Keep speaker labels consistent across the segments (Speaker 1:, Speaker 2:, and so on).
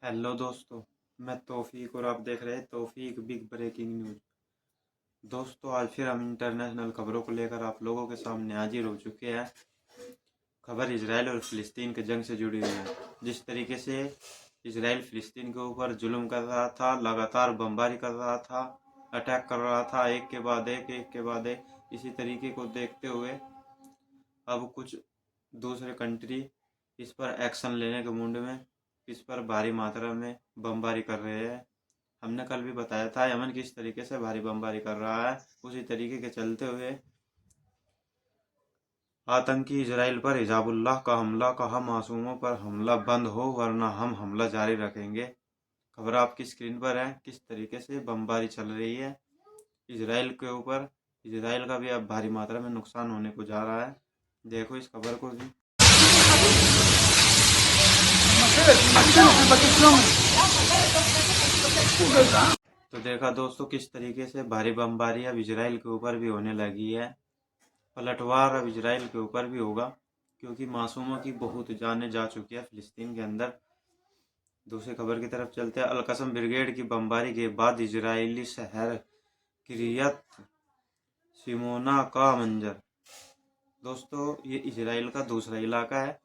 Speaker 1: Hello दोस्तों। मैं तौफीक और आप देख रहे हैं तौफीक बिग ब्रेकिंग न्यूज। दोस्तों, आज फिर हम इंटरनेशनल खबरों को लेकर आप लोगों के सामने हाजिर हो चुके हैं। खबर इजराइल और फिलिस्तीन के जंग से जुड़ी हुई है। जिस तरीके से इजराइल फिलिस्तीन के ऊपर जुल्म कर रहा था, लगातार बमबारी कर रहा था, अटैक कर रहा था, एक के बाद एक के बाद एक, इसी तरीके को देखते हुए अब कुछ दूसरे कंट्री इस पर एक्शन लेने के मूड में इस पर भारी मात्रा में बमबारी कर रहे हैं। हमने कल भी बताया था यमन किस तरीके से भारी बमबारी कर रहा है। उसी तरीके के चलते हुए आतंकी इजराइल पर हिजाबुल्लाह का हमला, कहा मासूमों पर हमला बंद हो वरना हम हमला जारी रखेंगे। खबर आपकी स्क्रीन पर है, किस तरीके से बमबारी चल रही है इजराइल के ऊपर। इजराइल का भी अब भारी मात्रा में नुकसान होने को जा रहा है। देखो इस खबर को भी। तो देखा दोस्तों किस तरीके से भारी बमबारी अब इजराइल के ऊपर भी होने लगी है। पलटवार अब इजराइल के ऊपर भी होगा, क्योंकि मासूमों की बहुत जानें जा चुकी है फिलिस्तीन के अंदर। दूसरी खबर की तरफ चलते हैं। अलकसम ब्रिगेड की बमबारी के बाद इजरायली शहर किरियत शिमोना का मंजर। दोस्तों, ये इजराइल का दूसरा इलाका है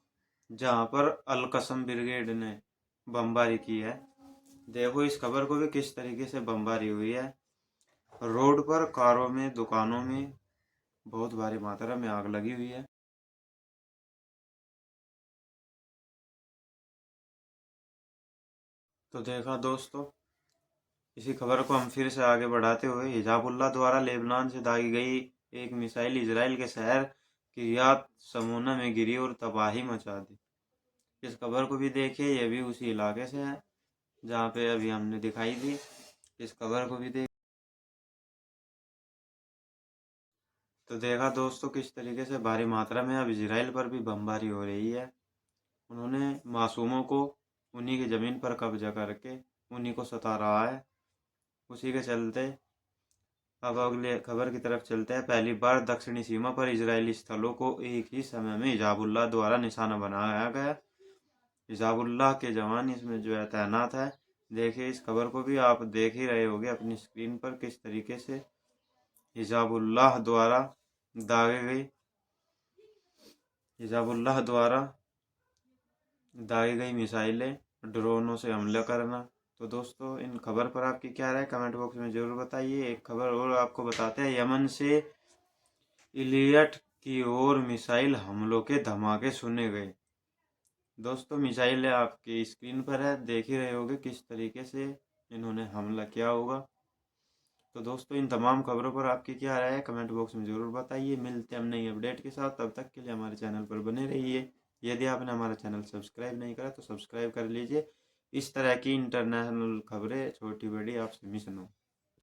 Speaker 1: जहां पर अलकसम ब्रिगेड ने बमबारी की है। देखो इस खबर को भी, किस तरीके से बमबारी हुई है। रोड पर, कारों में, दुकानों में बहुत भारी मात्रा में आग लगी हुई है। तो देखा दोस्तों, इसी खबर को हम फिर से आगे बढ़ाते हुए, हिजाबुल्लाह द्वारा लेबनान से दागी गई एक मिसाइल इजराइल के शहर किरियात समूना में गिरी और तबाही मचा दी। इस खबर को भी देखिए, यह भी उसी इलाके से है जहाँ पे अभी हमने दिखाई थी। इस खबर को भी देख। तो देखा दोस्तों किस तरीके से भारी मात्रा में अब इजराइल पर भी बमबारी हो रही है। उन्होंने मासूमों को उन्हीं की ज़मीन पर कब्जा करके उन्हीं को सता रहा है। उसी के चलते अब अगले खबर की तरफ चलते हैं। पहली बार दक्षिणी सीमा पर इजरायली स्थलों को एक ही समय में हिजाबुल्लाह द्वारा निशाना बनाया गया। हिजाबुल्लाह के जवान इसमें जो है तैनात है। देखिए इस खबर को भी आप देख ही रहे होंगे अपनी स्क्रीन पर, किस तरीके से हिजाबुल्लाह द्वारा दागे गई हिजाबुल्लाह द्वारा दागी गई मिसाइलें, ड्रोनों से हमला करना। तो दोस्तों, इन खबर पर आपकी क्या राय कमेंट बॉक्स में ज़रूर बताइए। एक खबर और आपको बताते हैं। यमन से इलियट की ओर मिसाइल हमलों के धमाके सुने गए। दोस्तों, मिसाइल आपकी स्क्रीन पर है, देख ही रहे होंगे किस तरीके से इन्होंने हमला किया होगा। तो दोस्तों, इन तमाम खबरों पर आपकी क्या राय है कमेंट बॉक्स में ज़रूर बताइए। मिलते हैं हम नई अपडेट के साथ, तब तक के लिए हमारे चैनल पर बने रहिए। यदि आपने हमारा चैनल सब्सक्राइब नहीं करा तो सब्सक्राइब कर लीजिए। इस तरह की इंटरनेशनल खबरें छोटी बड़ी आपसे मिस न हो।